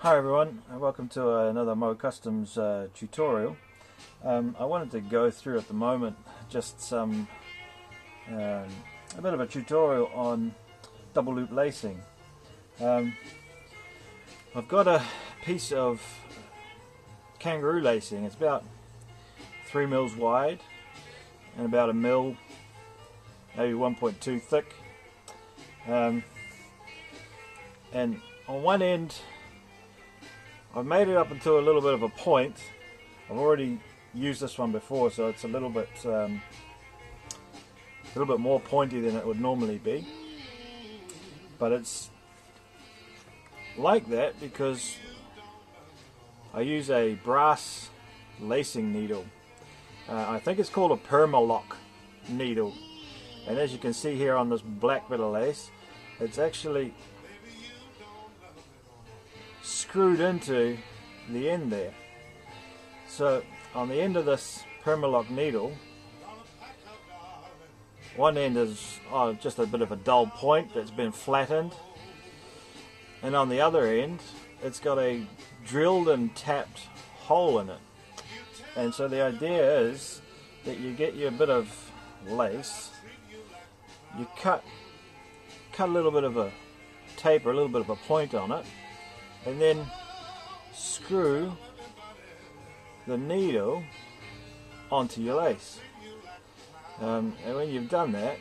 Hi everyone, and welcome to another Mo Customs tutorial. I wanted to go through at the moment just some a bit of a tutorial on double loop lacing. I've got a piece of kangaroo lacing. It's about 3 mils wide and about 1 mil, maybe 1.2 thick. And on one end I've made it up into a little bit of a point. I've already used this one before, so it's a little bit more pointy than it would normally be. But it's like that because I use a brass lacing needle. I think it's called a Permalock needle. And as you can see here on this black bit of lace, it's actually screwed into the end there. So on the end of this Permalock needle, one end is just a bit of a dull point that's been flattened, and on the other end it's got a drilled and tapped hole in it. And so the idea is that you get your bit of lace, you cut a little bit of a taper, a little bit of a point on it, and then screw the needle onto your lace. And when you've done that,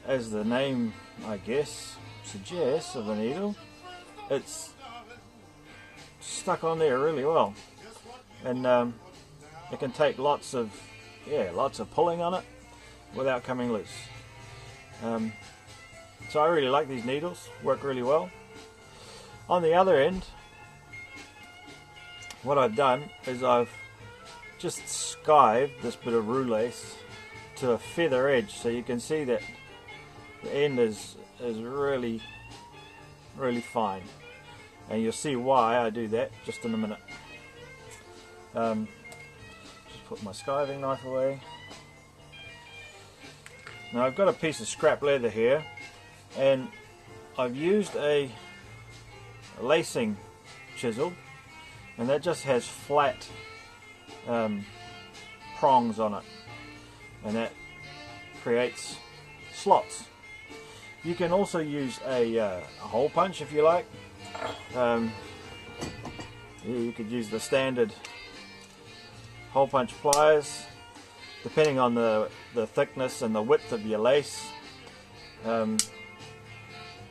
as the name I guess suggests of the needle, it's stuck on there really well, and it can take lots of pulling on it without coming loose. So I really like these needles, work really well. On the other end, what I've done is I've just skived this bit of roux lace to a feather edge, so you can see that the end is really fine, and you'll see why I do that just in a minute. Just put my skiving knife away. Now I've got a piece of scrap leather here, and I've used a lacing chisel, and that just has flat prongs on it, and that creates slots. You can also use a hole punch if you like. You could use the standard hole punch pliers, depending on the thickness and the width of your lace.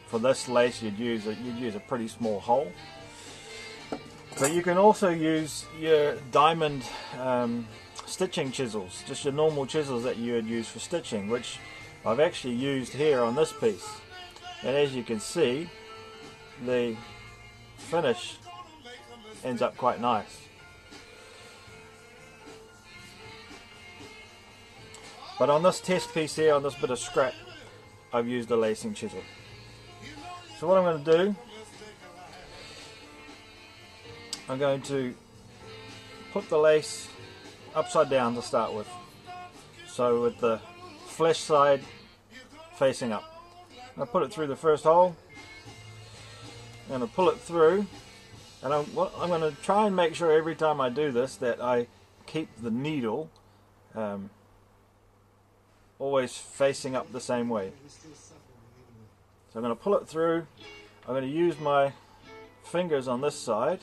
For this lace you'd use a pretty small hole, but you can also use your diamond stitching chisels, just your normal chisels that you would use for stitching, which I've actually used here on this piece. And as you can see, the finish ends up quite nice. But on this test piece here, on this bit of scrap, I've used a lacing chisel. So what I'm going to do, I'm going to put the lace upside down to start with. So with the flesh side facing up. I put it through the first hole. I'm going to pull it through, and I'm going to try and make sure every time I do this that I keep the needle always facing up the same way. So I'm going to pull it through. I'm going to use my fingers on this side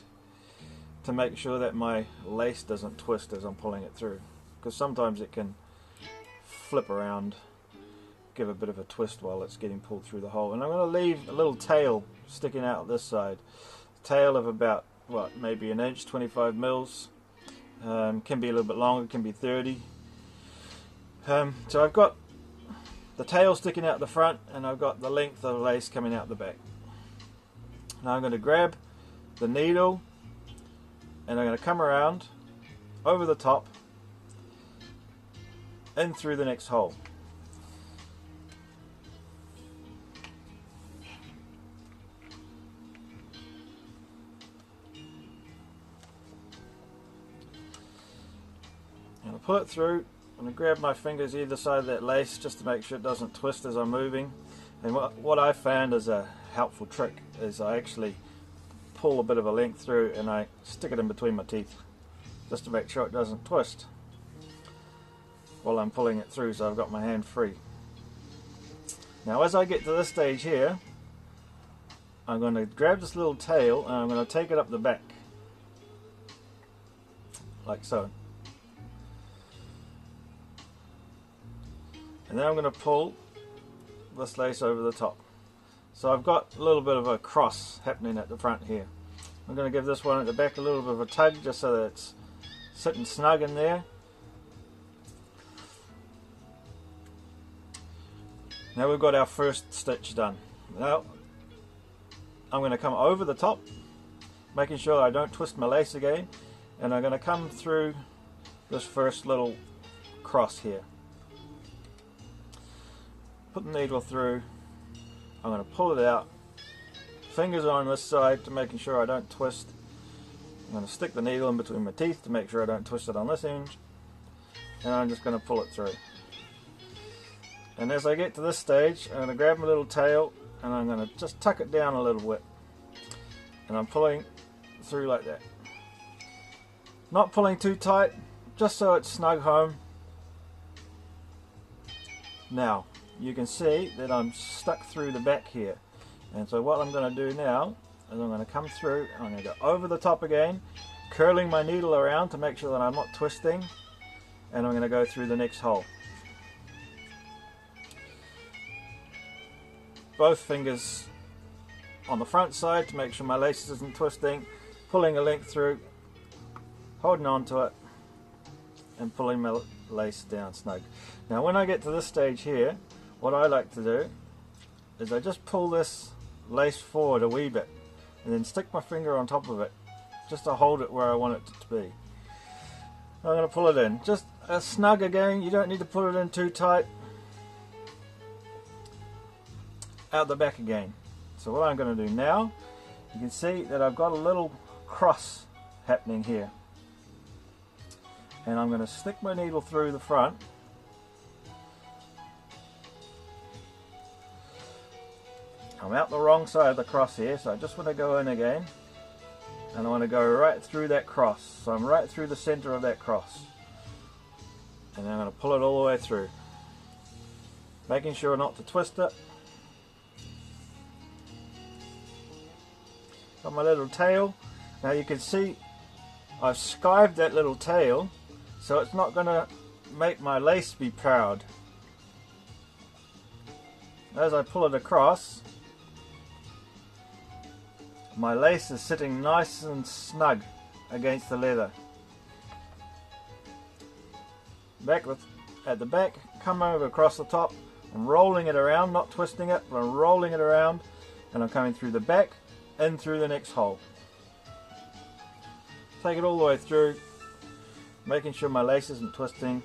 to make sure that my lace doesn't twist as I'm pulling it through, because sometimes it can flip around, give a bit of a twist while it's getting pulled through the hole. And I'm going to leave a little tail sticking out this side, a tail of about maybe 1 inch, 25 mils. Can be a little bit longer, can be 30. So I've got the tail sticking out the front, and I've got the length of the lace coming out the back. Now I'm going to grab the needle, and I'm going to come around over the top and through the next hole. And I'll pull it through. I'm going to grab my fingers either side of that lace just to make sure it doesn't twist as I'm moving. And what I found is a helpful trick is I actually pull a bit of a length through and I stick it in between my teeth just to make sure it doesn't twist while I'm pulling it through, so I've got my hand free. Now as I get to this stage here, I'm going to grab this little tail and I'm going to take it up the back like so, and then I'm going to pull this lace over the top. So I've got a little bit of a cross happening at the front here. I'm going to give this one at the back a little bit of a tug just so that it's sitting snug in there. Now we've got our first stitch done. Now I'm going to come over the top, making sure I don't twist my lace again, and I'm going to come through this first little cross here. Put the needle through, I'm going to pull it out, fingers on this side to making sure I don't twist. I'm going to stick the needle in between my teeth to make sure I don't twist it on this end, and I'm just going to pull it through. And as I get to this stage, I'm going to grab my little tail and I'm going to just tuck it down a little bit, and I'm pulling through like that. Not pulling too tight, just so it's snug home. Now you can see that I'm stuck through the back here, and so what I'm going to do now is I'm going to come through, I'm going to go over the top again, curling my needle around to make sure that I'm not twisting, and I'm going to go through the next hole. Both fingers on the front side to make sure my lace isn't twisting, pulling a length through, holding on to it, and pulling my lace down snug. Now when I get to this stage here, what I like to do is I just pull this lace forward a wee bit and then stick my finger on top of it just to hold it where I want it to be. I'm going to pull it in just as snug again. You don't need to put it in too tight. Out the back again. So what I'm going to do now, you can see that I've got a little cross happening here, and I'm going to stick my needle through the front, I'm out the wrong side of the cross here, so I just want to go in again, and I want to go right through that cross. So I'm right through the center of that cross, and then I'm going to pull it all the way through, making sure not to twist it. Got my little tail. Now you can see I've skived that little tail, so it's not going to make my lace be proud. As I pull it across, my lace is sitting nice and snug against the leather. At the back, come over across the top. I'm rolling it around, not twisting it, but I'm rolling it around, and I'm coming through the back, in through the next hole. Take it all the way through, making sure my lace isn't twisting.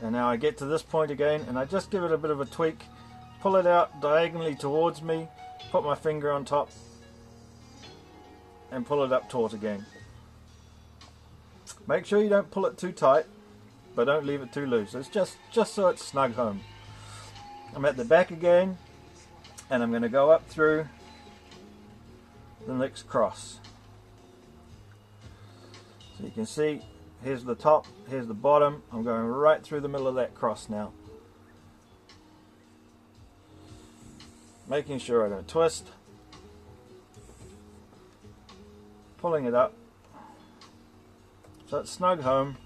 And now I get to this point again, and I just give it a bit of a tweak, pull it out diagonally towards me, put my finger on top, and pull it up taut again. Make sure you don't pull it too tight, but don't leave it too loose. It's just so it's snug home. I'm at the back again, and I'm going to go up through the next cross. So you can see, here's the top, here's the bottom. I'm going right through the middle of that cross now, making sure I don't twist, pulling it up so it's snug home.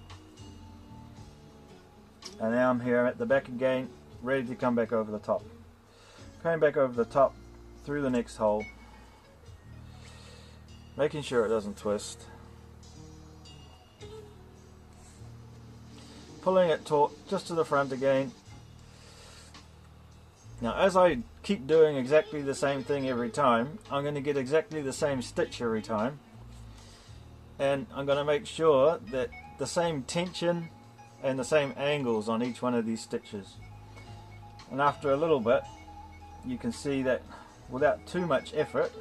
And now I'm here, I'm at the back again, ready to come back over the top. Coming back over the top through the next hole, making sure it doesn't twist, pulling it taut just to the front again. Now as I keep doing exactly the same thing every time, I'm going to get exactly the same stitch every time, and I'm going to make sure that the same tension and the same angles on each one of these stitches. And after a little bit, you can see that without too much effort,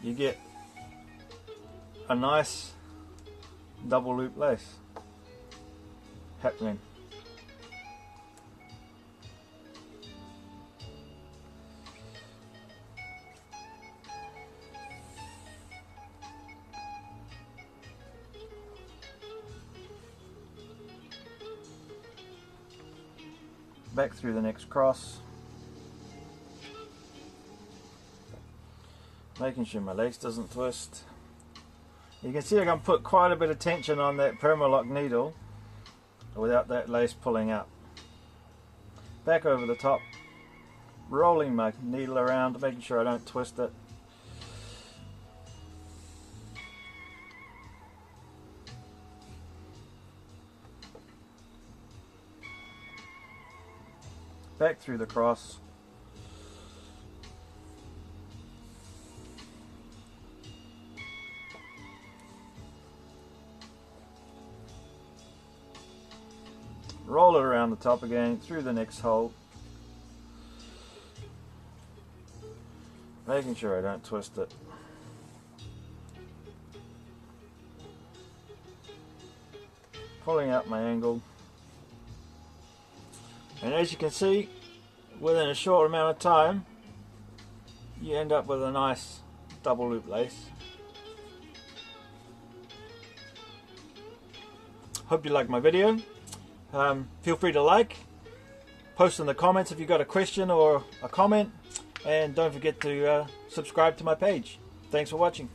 you get a nice double loop lace happening. back through the next cross, making sure my lace doesn't twist. You can see I can put quite a bit of tension on that Permalock needle without that lace pulling up. Back over the top, rolling my needle around, making sure I don't twist it. Back through the cross. Roll it around the top again, through the next hole. Making sure I don't twist it. Pulling out my angle. And as you can see, within a short amount of time, you end up with a nice double loop lace. Hope you liked my video. Feel free to like, post in the comments if you've got a question or a comment, and don't forget to subscribe to my page. Thanks for watching.